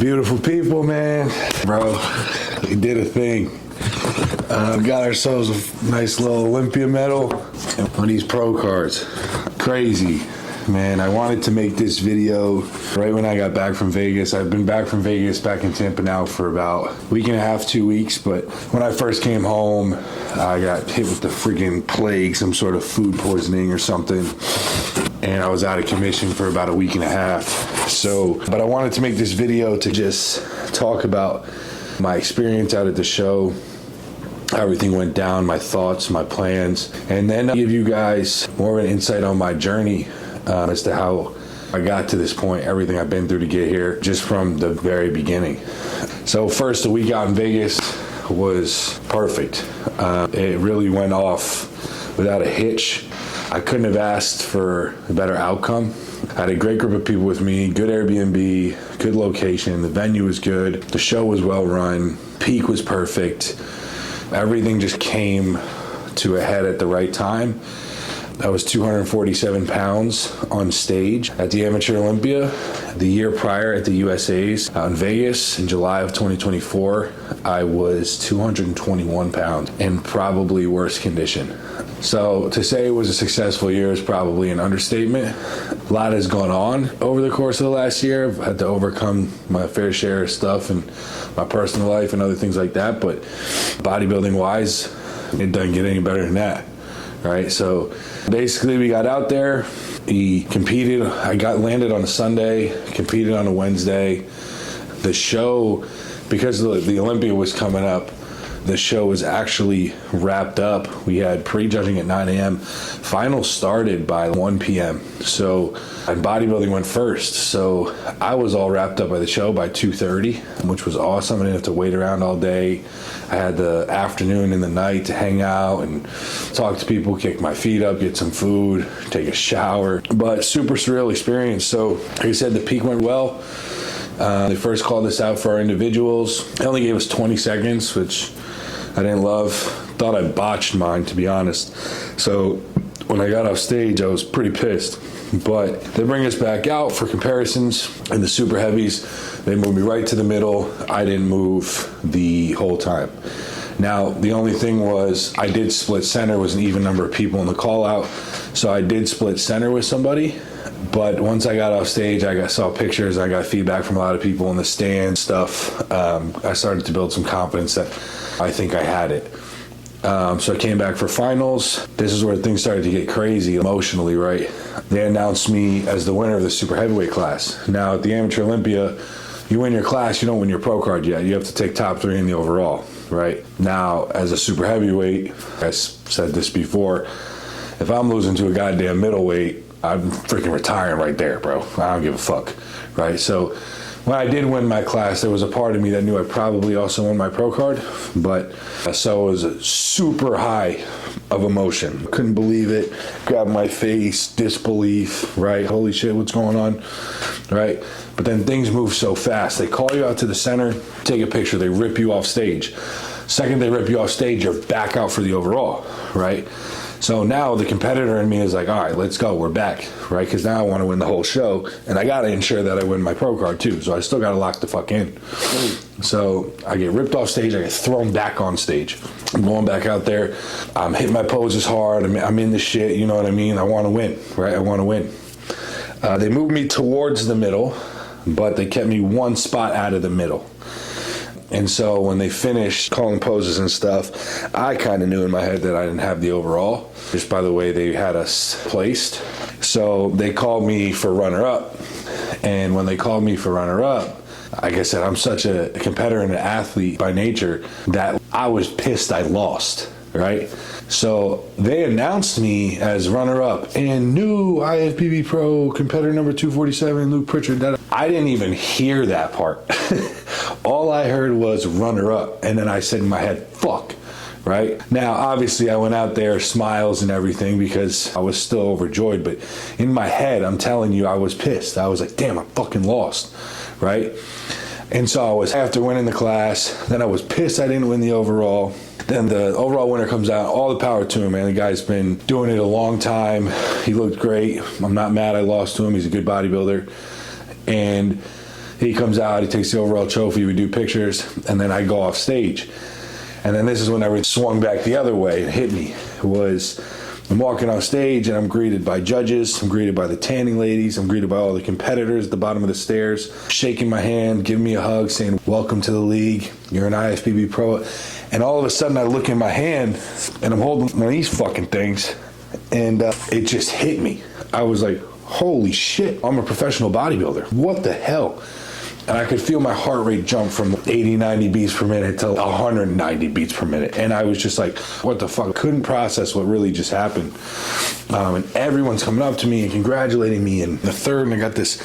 Beautiful people, man. Bro, we did a thing. We got ourselves a nice little Olympia medal and one of these pro cards. Crazy. Man, I wanted to make this video right when I got back from Vegas. I've been back from Vegas, back in Tampa now for about a week and a half, 2 weeks. But when I first came home, I got hit with the friggin' plague, some sort of food poisoning or something. And I was out of commission for about a week and a half. But I wanted to make this video to just talk about my experience out at the show, how everything went down, my thoughts, my plans, and then I'll give you guys more of an insight on my journey as to how I got to this point, everything I've been through to get here, just from the very beginning. So first, the week out in Vegas was perfect. It really went off without a hitch. I couldn't have asked for a better outcome. I had a great group of people with me, good Airbnb, good location, the venue was good, the show was well run, peak was perfect. Everything just came to a head at the right time. I was 247 pounds on stage at the Amateur Olympia. The year prior at the USA's out in Vegas in July of 2024, I was 221 pounds in probably worse condition. So to say it was a successful year is probably an understatement. A lot has gone on over the course of the last year. I've had to overcome my fair share of stuff in my personal life and other things like that, but bodybuilding wise, it doesn't get any better than that. Right, so basically we got out there, we competed, I got landed on a Sunday, competed on a Wednesday. The show, because the Olympia was coming up, the show was actually wrapped up. We had pre-judging at 9 a.m. Finals started by 1 p.m. So bodybuilding went first. So I was all wrapped up by the show by 2:30, which was awesome. I didn't have to wait around all day. I had the afternoon and the night to hang out and talk to people, kick my feet up, get some food, take a shower. But super surreal experience. So like I said, the peak went well. They first called us out for our individuals. They only gave us 20 seconds, which I didn't love. Thought I botched mine, to be honest. So when I got off stage, I was pretty pissed. But they bring us back out for comparisons. And the super heavies, they moved me right to the middle. I didn't move the whole time. Now, the only thing was I did split center, was an even number of people in the call out. So I did split center with somebody. But once I got off stage, I saw pictures, I got feedback from a lot of people in the stand, stuff. I started to build some confidence that I think I had it. So I came back for finals. This is where things started to get crazy emotionally, right? They announced me as the winner of the super heavyweight class. Now at the Amateur Olympia, you win your class, you don't win your pro card yet. You have to take top 3 in the overall, right? Now, as a super heavyweight, I said this before, if I'm losing to a goddamn middleweight, I'm freaking retiring right there, bro. I don't give a fuck, right? So when I did win my class, there was a part of me that knew I probably also won my pro card, but so it was a super high of emotion. Couldn't believe it, grabbed my face, disbelief, right? Holy shit, what's going on, right? But then things move so fast. They call you out to the center, take a picture, they rip you off stage. Second they rip you off stage, you're back out for the overall, right? So now the competitor in me is like, all right, let's go, we're back, right? Because now I want to win the whole show, and I got to ensure that I win my pro card too, so I still got to lock the fuck in. So I get ripped off stage, I get thrown back on stage. I'm going back out there, I'm hitting my poses hard, I'm in the shit, you know what I mean? I want to win, right? I want to win. They moved me towards the middle, but they kept me one spot out of the middle. And so when they finished calling poses and stuff, I kind of knew in my head that I didn't have the overall, just by the way they had us placed. So they called me for runner-up. And when they called me for runner-up, like I said, I'm such a competitor and an athlete by nature that I was pissed I lost, right? So they announced me as runner-up and new Ifbb Pro competitor number 247, Luke Pritchard. I didn't even hear that part. All I heard was runner-up, and then I said in my head, fuck, right? Now, obviously, I went out there, smiles and everything, because I was still overjoyed, but in my head, I'm telling you, I was pissed. I was like, damn, I fucking lost, right? And so I was, after winning the class, then I was pissed I didn't win the overall. Then the overall winner comes out, all the power to him, man. The guy's been doing it a long time. He looked great. I'm not mad I lost to him. He's a good bodybuilder. And He comes out, he takes the overall trophy, we do pictures, and then I go off stage. And then this is when everything swung back the other way and hit me. I'm walking off stage and I'm greeted by judges, I'm greeted by the tanning ladies, I'm greeted by all the competitors at the bottom of the stairs, shaking my hand, giving me a hug, saying, welcome to the league, you're an IFBB pro. And all of a sudden I look in my hand and I'm holding one of these fucking things, and it just hit me. I was like, holy shit, I'm a professional bodybuilder. What the hell? And I could feel my heart rate jump from 80, 90 beats per minute to 190 beats per minute. And I was just like, what the fuck? Couldn't process what really just happened. And everyone's coming up to me and congratulating me. And the third, and I got this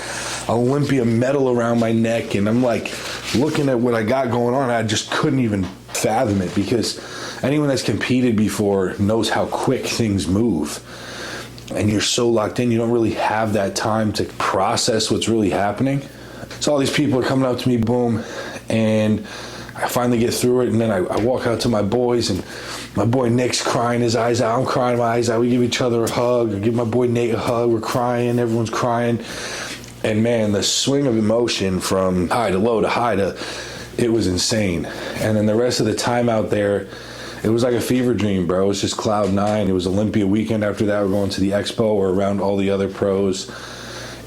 Olympia medal around my neck. And I'm like, looking at what I got going on, I just couldn't even fathom it, because anyone that's competed before knows how quick things move. And you're so locked in, you don't really have that time to process what's really happening. So all these people are coming up to me, boom, and I finally get through it, and then I walk out to my boys, and my boy Nick's crying his eyes out, I'm crying my eyes out, we give each other a hug, I give my boy Nate a hug, we're crying, everyone's crying, and man, the swing of emotion from high to low to high to, it was insane. And then the rest of the time out there, it was like a fever dream, bro. It was just cloud nine. It was Olympia weekend. After that, we're going to the expo or around all the other pros.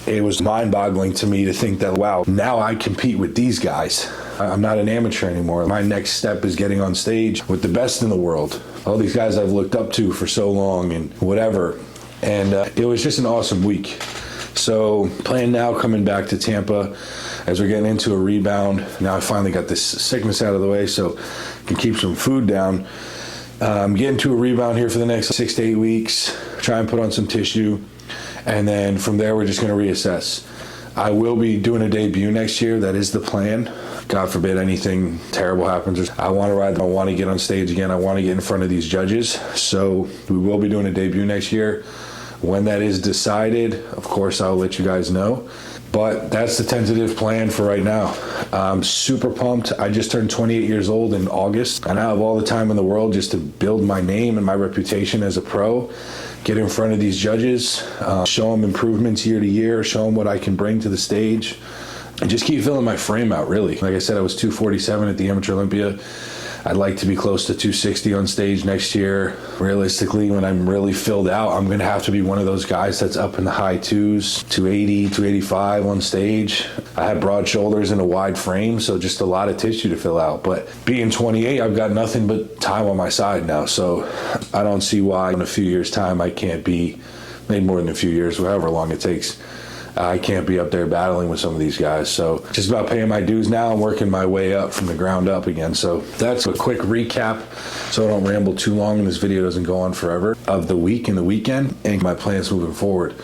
It was mind-boggling to me to think that, wow, now I compete with these guys. I'm not an amateur anymore. My next step is getting on stage with the best in the world. All these guys I've looked up to for so long and whatever. And it was just an awesome week. So plan now coming back to Tampa as we're getting into a rebound. Now I finally got this sickness out of the way, so I can keep some food down. Get into a rebound here for the next 6 to 8 weeks, try and put on some tissue. And then from there, we're just going to reassess. I will be doing a debut next year. That is the plan. God forbid anything terrible happens. I want to ride. I want to get on stage again. I want to get in front of these judges. So we will be doing a debut next year. When that is decided, of course, I'll let you guys know. But that's the tentative plan for right now. I'm super pumped. I just turned 28 years old in August, and I have all the time in the world just to build my name and my reputation as a pro, get in front of these judges, show them improvements year to year, show them what I can bring to the stage, and just keep filling my frame out, really. Like I said, I was 247 at the Amateur Olympia. I'd like to be close to 260 on stage next year. Realistically, when I'm really filled out, I'm going to have to be one of those guys that's up in the high twos, 280, 285 on stage. I have broad shoulders and a wide frame, so just a lot of tissue to fill out. But being 28, I've got nothing but time on my side now, so I don't see why in a few years' time I can't be, maybe more than a few years, however long it takes, I can't be up there battling with some of these guys. So just about paying my dues now and working my way up from the ground up again. So that's a quick recap, so I don't ramble too long and this video doesn't go on forever, of the week and the weekend and my plans moving forward.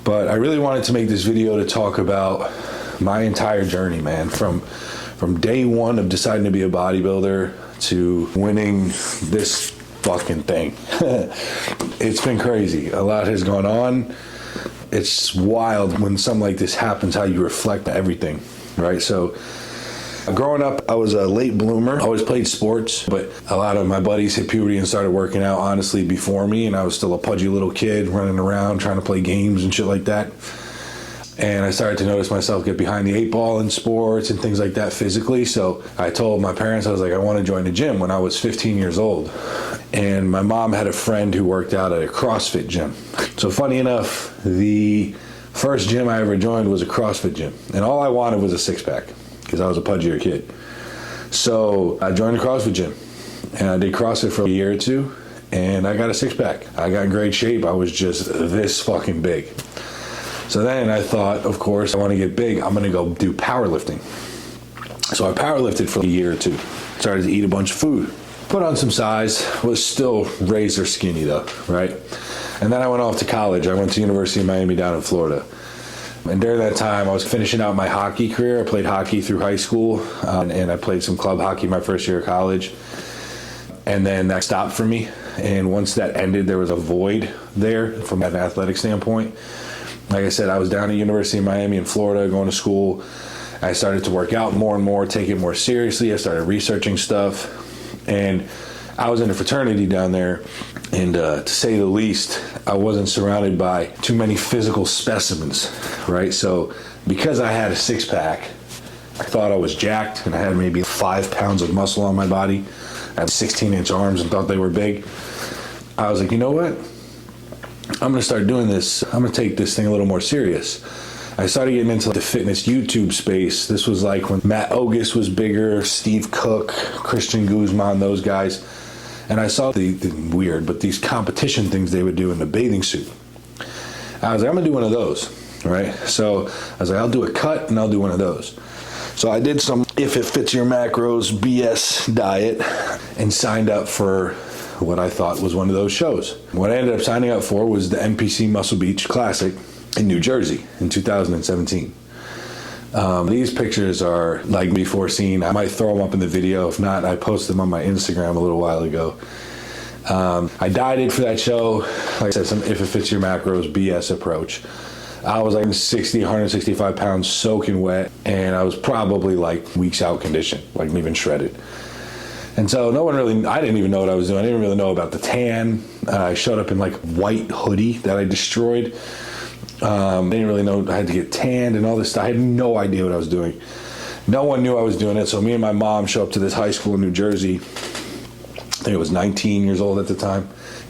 But I really wanted to make this video to talk about my entire journey, man, from day one of deciding to be a bodybuilder to winning this fucking thing. It's been crazy. A lot has gone on. It's wild when something like this happens, how you reflect everything, right? So growing up, I was a late bloomer. I always played sports, but a lot of my buddies hit puberty and started working out, honestly, before me, and I was still a pudgy little kid running around trying to play games and shit like that. And I started to notice myself get behind the 8 ball in sports and things like that physically. So I told my parents, I was like, I want to join a gym when I was 15 years old. And my mom had a friend who worked out at a CrossFit gym. So funny enough, the first gym I ever joined was a CrossFit gym. And all I wanted was a six-pack because I was a pudgier kid. So I joined a CrossFit gym. And I did CrossFit for a year or two. And I got a six-pack. I got in great shape. I was just this fucking big. So then I thought, of course, I want to get big. I'm going to go do powerlifting. So I powerlifted for a year or two. Started to eat a bunch of food. Put on some size. Was still razor skinny though, right? And then I went off to college. I went to University of Miami down in Florida. And during that time, I was finishing out my hockey career. I played hockey through high school, and I played some club hockey my first year of college. And then that stopped for me. And once that ended, there was a void there from an athletic standpoint. Like I said, I was down at University of Miami in Florida going to school. I started to work out more and more, take it more seriously. I started researching stuff. And I was in a fraternity down there. And to say the least, I wasn't surrounded by too many physical specimens, right? So because I had a six-pack I thought I was jacked, and I had maybe 5 pounds of muscle on my body. I had 16-inch arms and thought they were big. I was like, you know what? I'm going to start doing this. I'm going to take this thing a little more serious. I started getting into the fitness YouTube space. This was like when Matt Ogus was bigger, Steve Cook, Christian Guzman, those guys. And I saw the weird, but these competition things they would do in the bathing suit. I was like, I'm going to do one of those, right? So I was like, I'll do a cut and I'll do one of those. So I did some If It Fits Your Macros BS diet and signed up for what I thought was one of those shows. What I ended up signing up for was the NPC Muscle Beach Classic in New Jersey in 2017. These pictures are like before seen. I might throw them up in the video. If not, I posted them on my Instagram a little while ago. I dieted for that show. Like I said, some If It Fits Your Macros BS approach. I was like 165 pounds soaking wet, and I was probably like weeks out condition, like even shredded. And so I didn't even know what I was doing. I didn't really know about the tan. I showed up in like white hoodie that I destroyed. I didn't really know I had to get tanned and all this stuff. I had no idea what I was doing. No one knew I was doing it. So me and my mom show up to this high school in New Jersey. I think I was 19 years old at the time.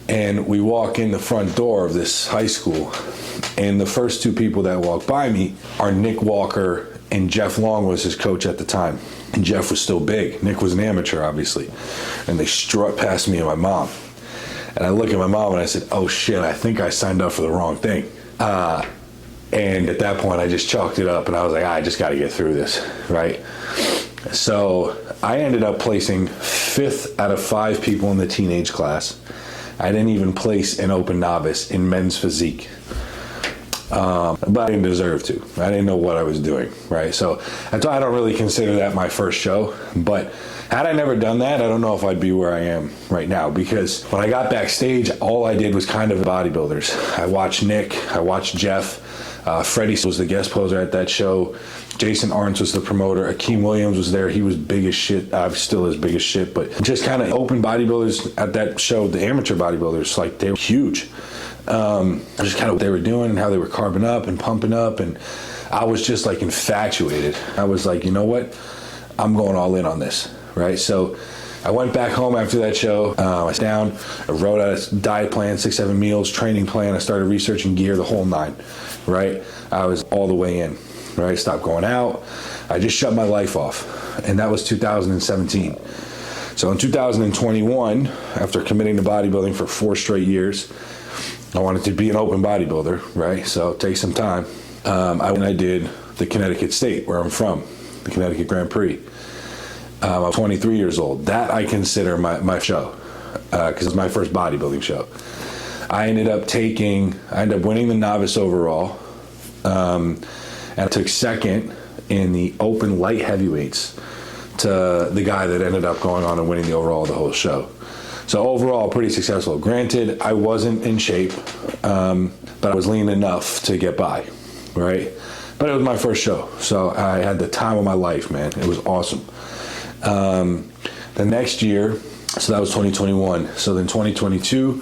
And we walk in the front door of this high school. And the first two people that walk by me are Nick Walker, and Jeff Long was his coach at the time. And Jeff was still big. Nick was an amateur, obviously. And they strut past me and my mom. And I look at my mom and I said, oh shit, I think I signed up for the wrong thing. And at that point I just chalked it up and I was like, I just got to get through this, right? So I ended up placing 5th out of 5 people in the teenage class. I didn't even place an open novice in men's physique. But I didn't deserve to. I didn't know what I was doing, right? So I don't really consider that my first show. But had I never done that, I don't know if I'd be where I am right now. Because when I got backstage, all I did was kind of bodybuilders. I watched Nick. I watched Jeff. Freddie was the guest poser at that show. Jason Arntz was the promoter. Akeem Williams was there. He was big as shit. Still as big as shit. But just kind of open bodybuilders at that show, the amateur bodybuilders, like they were huge. Just kind of what they were doing and how they were carbing up and pumping up, and I was just like infatuated. I was like, you know what, I'm going all in on this, right? So I went back home after that show. I sat down, I wrote out a diet plan, 6-7 meals, training plan. I started researching gear, the whole 9, right? I was all the way in, right? Stopped going out. I just shut my life off, and that was 2017. So in 2021, after committing to bodybuilding for 4 straight years, I wanted to be an open bodybuilder, right? So take some time. I did the Connecticut State, where I'm from, the Connecticut Grand Prix. I'm 23 years old. That I consider my show, because it's my first bodybuilding show. I ended up winning the novice overall, and I took 2nd in the open light heavyweights to the guy that ended up going on and winning the overall of the whole show. So overall, pretty successful. Granted, I wasn't in shape, but I was lean enough to get by, right? But it was my first show, so I had the time of my life, man. It was awesome. The next year, so that was 2021. So then 2022,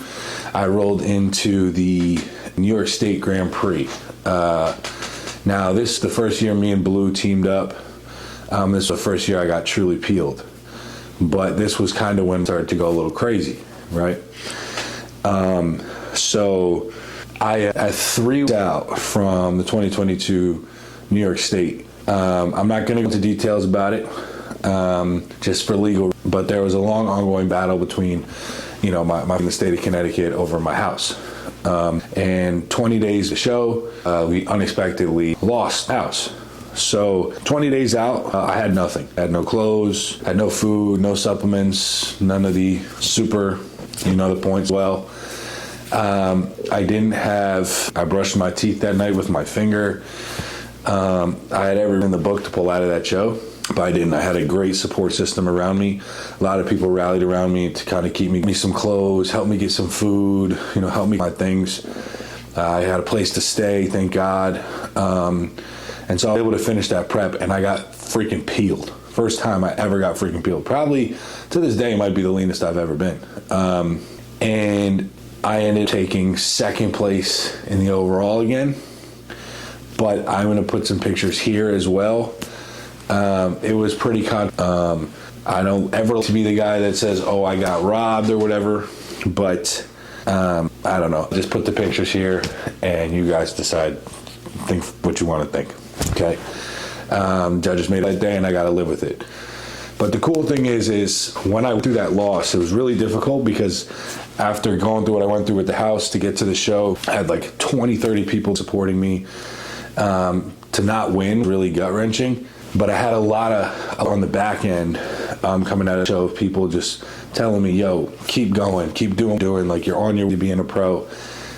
I rolled into the New York State Grand Prix. Now, this is the first year me and Blue teamed up. This is the first year I got truly peeled. But this was kind of when it started to go a little crazy, right? So I 3 weeks out from the 2022 New York State. I'm not going to go into details about it, just for legal. But there was a long ongoing battle between, my in the state of Connecticut over my house. And 20 days to show, we unexpectedly lost the house. So 20 days out, I had nothing. I had no clothes, had no food, no supplements, none of the super, the points well. I brushed my teeth that night with my finger. I had everything in the book to pull out of that show, but I didn't. I had a great support system around me. A lot of people rallied around me to kind of keep me some clothes, help me get some food, help me my things. I had a place to stay, thank God. And so I was able to finish that prep, and I got freaking peeled. First time I ever got freaking peeled. Probably, to this day, might be the leanest I've ever been. And I ended up taking 2nd place in the overall again. But I'm going to put some pictures here as well. It was pretty I don't ever like to be the guy that says, oh, I got robbed or whatever, but I don't know. Just put the pictures here and you guys decide, think what you want to think, okay? Judges made that day and I got to live with it. But the cool thing is when I went through that loss, it was really difficult because after going through what I went through with the house to get to the show, I had like 20, 30 people supporting me. To not win, really gut-wrenching. But I had a lot of, on the back end, coming out of the show, of people just telling me, yo, keep going, keep doing, like you're on your way to being a pro.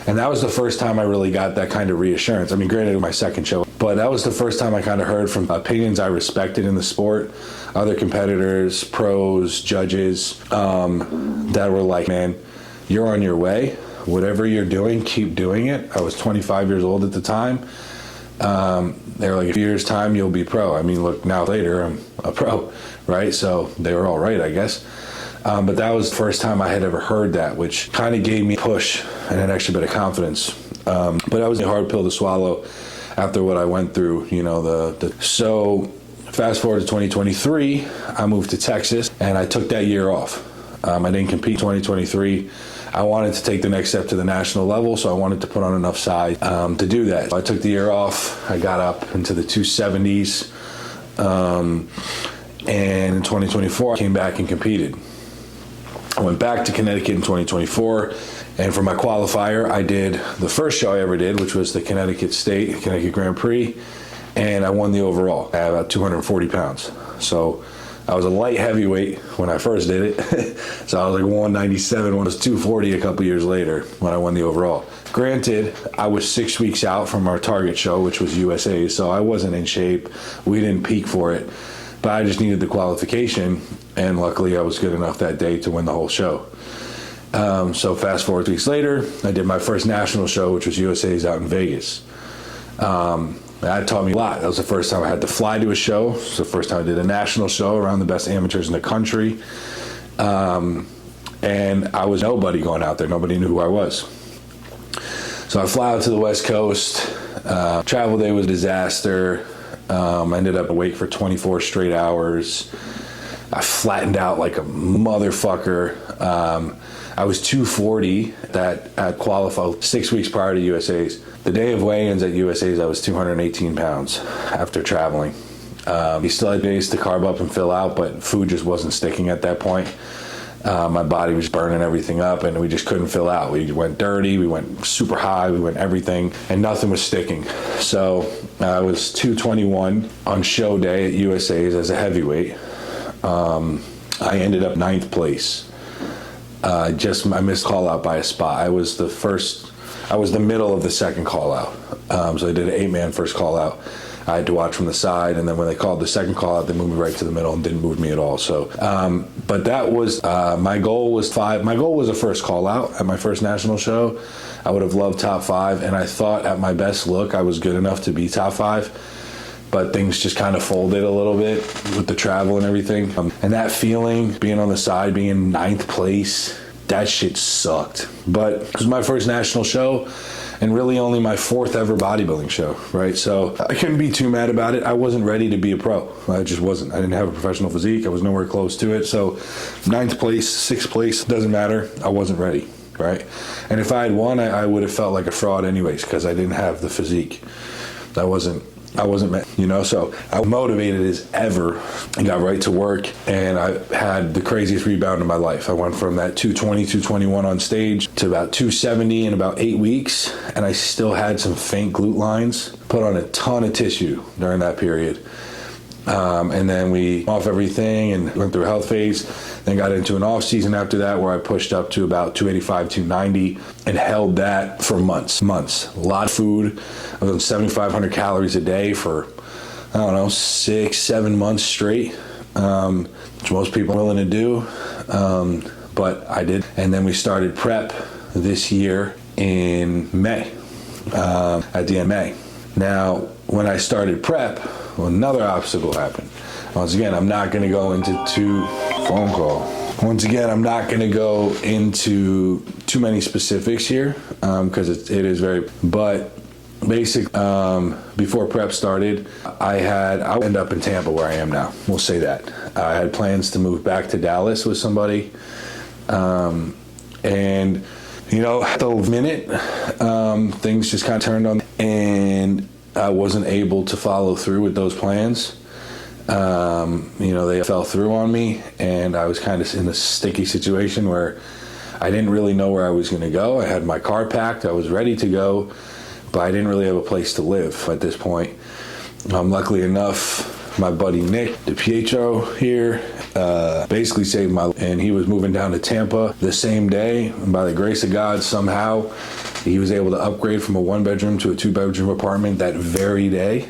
And that was the first time I really got that kind of reassurance. I mean, granted, it was my second show, but that was the first time I kind of heard from opinions I respected in the sport, other competitors, pros, judges, that were like, man, you're on your way. Whatever you're doing, keep doing it. I was 25 years old at the time. They were like, in a few years' time, you'll be pro. I mean, look, now later, I'm a pro, right? So they were all right, I guess. But that was the first time I had ever heard that, which kind of gave me a push and an extra bit of confidence. But that was a hard pill to swallow after what I went through, you know, So fast forward to 2023, I moved to Texas, and I took that year off. I didn't compete in 2023. I wanted to take the next step to the national level, so I wanted to put on enough size to do that. So I took the year off. I got up into the 270s, and in 2024, I came back and competed. I went back to Connecticut in 2024, and for my qualifier, I did the first show I ever did, which was the Connecticut Grand Prix, and I won the overall at about 240 pounds. So I was a light heavyweight when I first did it. So I was like 197 when I was 240 a couple years later when I won the overall. Granted, I was 6 weeks out from our target show, which was USA, so I wasn't in shape. We didn't peak for it, but I just needed the qualification, and luckily I was good enough that day to win the whole show. So fast forward 3 weeks later, I did my first national show, which was USA's out in Vegas. That taught me a lot. That was the first time I had to fly to a show. It was the first time I did a national show around the best amateurs in the country. And I was nobody going out there. Nobody knew who I was. So I fly out to the West Coast. Travel day was a disaster. I ended up awake for 24 straight hours. I flattened out like a motherfucker. I was 240 at qualified 6 weeks prior to USA's. The day of weigh-ins at USA's, I was 218 pounds after traveling. We still had days to carb up and fill out, but food just wasn't sticking at that point. My body was burning everything up, and we just couldn't fill out. We went dirty, we went super high, we went everything, and nothing was sticking. So I was 221 on show day at USA's as a heavyweight. I ended up 9th place. I missed call out by a spot. I was the middle of the second call out. So I did an 8-man first call out. I had to watch from the side, and then when they called the second call out, they moved me right to the middle and didn't move me at all. So, but that was my goal was 5. My goal was a first call out at my first national show. I would have loved top 5, and I thought at my best look I was good enough to be top 5. But things just kind of folded a little bit with the travel and everything. And that feeling, being on the side, being in 9th place, that shit sucked. But it was my first national show, and really only my 4th ever bodybuilding show, right? So I couldn't be too mad about it. I wasn't ready to be a pro. I just wasn't. I didn't have a professional physique. I was nowhere close to it. So 9th place, 6th place, doesn't matter. I wasn't ready, right? And if I had won, I would have felt like a fraud anyways, because I didn't have the physique. I wasn't meant, so I was motivated as ever and got right to work, and I had the craziest rebound of my life. I went from that 220, 221 on stage to about 270 in about 8 weeks, and I still had some faint glute lines, put on a ton of tissue during that period. And then we off everything and went through a health phase, then got into an off season after that where I pushed up to about 285, 290 and held that for months. A lot of food. I was on 7,500 calories a day for, 6, 7 months straight, which most people are willing to do. But I did. And then we started prep this year in May, at the end of May. Now, when I started prep, another obstacle happened. Once again, I'm not going to go into phone call. Once again, I'm not going to go into too many specifics here because it is very. But before prep started, I ended up in Tampa where I am now. We'll say that. I had plans to move back to Dallas with somebody. And, at the minute, things just kind of turned on, and I wasn't able to follow through with those plans. They fell through on me, and I was kind of in a sticky situation where I didn't really know where I was going to go. I had my car packed. I was ready to go, but I didn't really have a place to live at this point. Luckily enough, my buddy Nick DiPietro here basically saved my life, and he was moving down to Tampa the same day. And by the grace of God, somehow he was able to upgrade from a 1-bedroom to a 2-bedroom apartment that very day.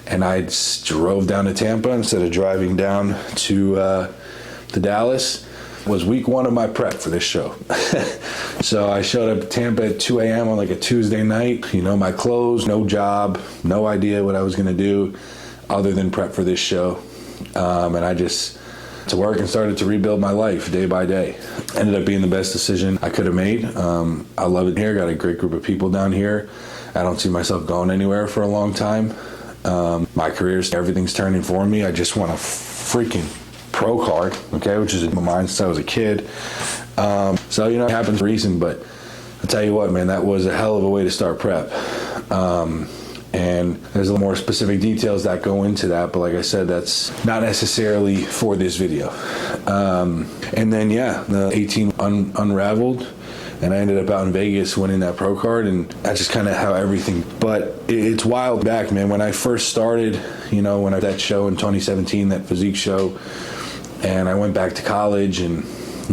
And I drove down to Tampa instead of driving down to Dallas. It was week 1 of my prep for this show. So I showed up at Tampa at 2 a.m. on like a Tuesday night. My clothes, no job, no idea what I was going to do other than prep for this show. And I just to work and started to rebuild my life day by day. Ended up being the best decision I could have made. I love it here. Got a great group of people down here. I don't see myself going anywhere for a long time. My career's, everything's turning for me. I just want a freaking pro card, okay, which is in my mind since I was a kid. So, it happens for a reason, but I'll tell you what, man, that was a hell of a way to start prep. And there's a little more specific details that go into that, but like I said, that's not necessarily for this video. And then, the 18 unraveled, and I ended up out in Vegas winning that pro card, and that's just kind of how everything, but it's wild back, man. When I first started, when I did that show in 2017, that physique show, and I went back to college, and,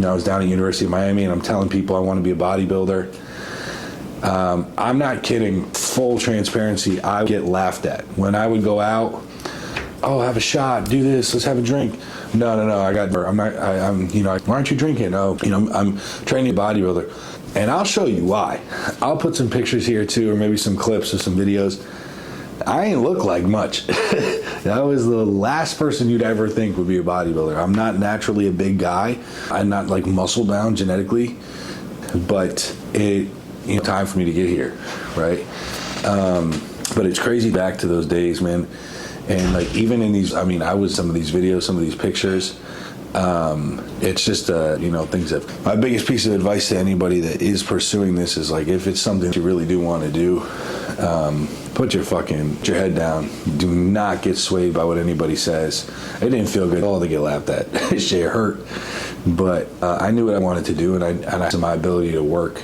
I was down at University of Miami, and I'm telling people I want to be a bodybuilder. I'm not kidding. Full transparency, I get laughed at. When I would go out, oh, have a shot, do this, let's have a drink. No, why aren't you drinking? Oh, I'm training a bodybuilder. And I'll show you why. I'll put some pictures here too, or maybe some clips or some videos. I ain't look like much. That was the last person you'd ever think would be a bodybuilder. I'm not naturally a big guy. I'm not like muscle bound genetically, but time for me to get here, right? But it's crazy back to those days, man. And like even in these, I was some of these videos, some of these pictures. It's just things that my biggest piece of advice to anybody that is pursuing this is like, if it's something you really do want to do, put your head down. Do not get swayed by what anybody says. It didn't feel good at all to get laughed at. Shit hurt, but I knew what I wanted to do, and I had my ability to work.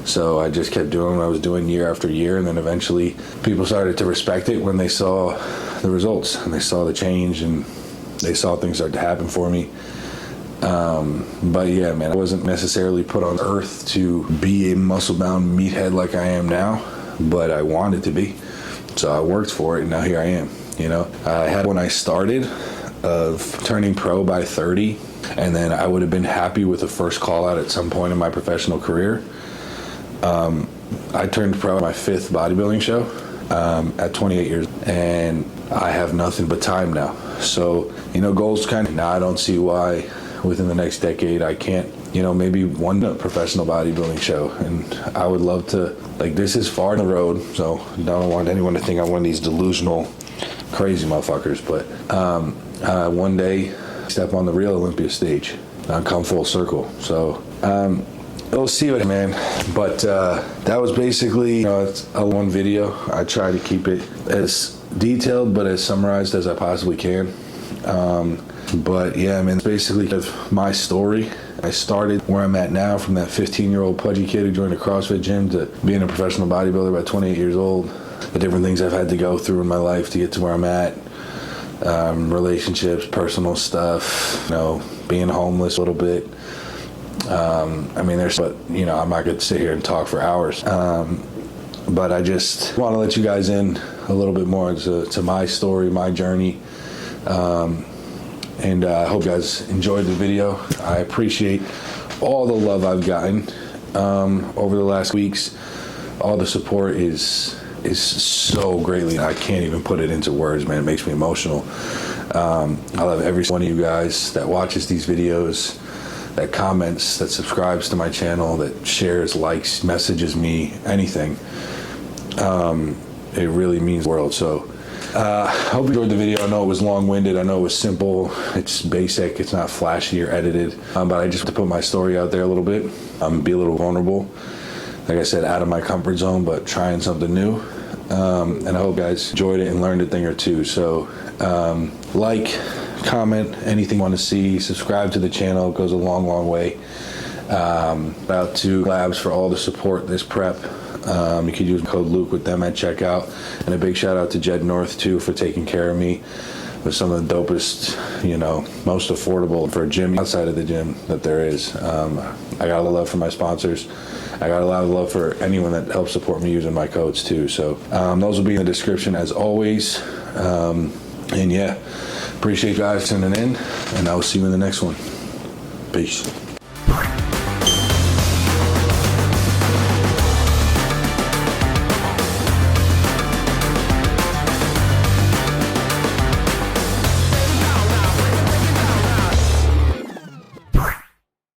So I just kept doing what I was doing year after year, and then eventually people started to respect it when they saw the results and they saw the change and they saw things start to happen for me. But yeah, man, I wasn't necessarily put on earth to be a muscle-bound meathead like I am now, but I wanted to be. So I worked for it, and now here I am. I had when I started of turning pro by 30, and then I would have been happy with the first call out at some point in my professional career. I turned pro at my 5th bodybuilding show at 28 years, and I have nothing but time now. So, goals now I don't see why within the next decade I can't, maybe one professional bodybuilding show. And I would love to, this is far down the road, so I don't want anyone to think I'm one of these delusional, crazy motherfuckers. But one day, step on the real Olympia stage and come full circle. So, we'll see what, man. But that was basically, it's a one video. I try to keep it as detailed but as summarized as I possibly can. But yeah, it's basically my story. I started where I'm at now, from that 15-year-old pudgy kid who joined a CrossFit gym to being a professional bodybuilder by 28 years old. The different things I've had to go through in my life to get to where I'm at. Relationships, personal stuff, being homeless a little bit. I'm not going to sit here and talk for hours. But I just want to let you guys in a little bit more to my story, my journey. And I hope you guys enjoyed the video. I appreciate all the love I've gotten over the last weeks. All the support is so greatly, I can't even put it into words, man. It makes me emotional. I love every one of you guys that watches these videos, that comments, that subscribes to my channel, that shares, likes, messages me, anything. it really means the world. So hope you enjoyed the video. I know it was long-winded. I know it was simple. It's basic. It's not flashy or edited. But I just want to put my story out there a little bit. Be a little vulnerable. Like I said, out of my comfort zone, but trying something new. And I hope you guys enjoyed it and learned a thing or two. So like, comment, anything you want to see. Subscribe to the channel. It goes a long, long way. About to Labs for all the support this prep. You could use code Luke with them at checkout. And a big shout out to Jed North too for taking care of me with some of the dopest, most affordable for a gym outside of the gym that there is. I got a lot of love for my sponsors. I got a lot of love for anyone that helps support me using my codes too. So those will be in the description as always. And yeah, appreciate you guys tuning in, and I will see you in the next one. Peace.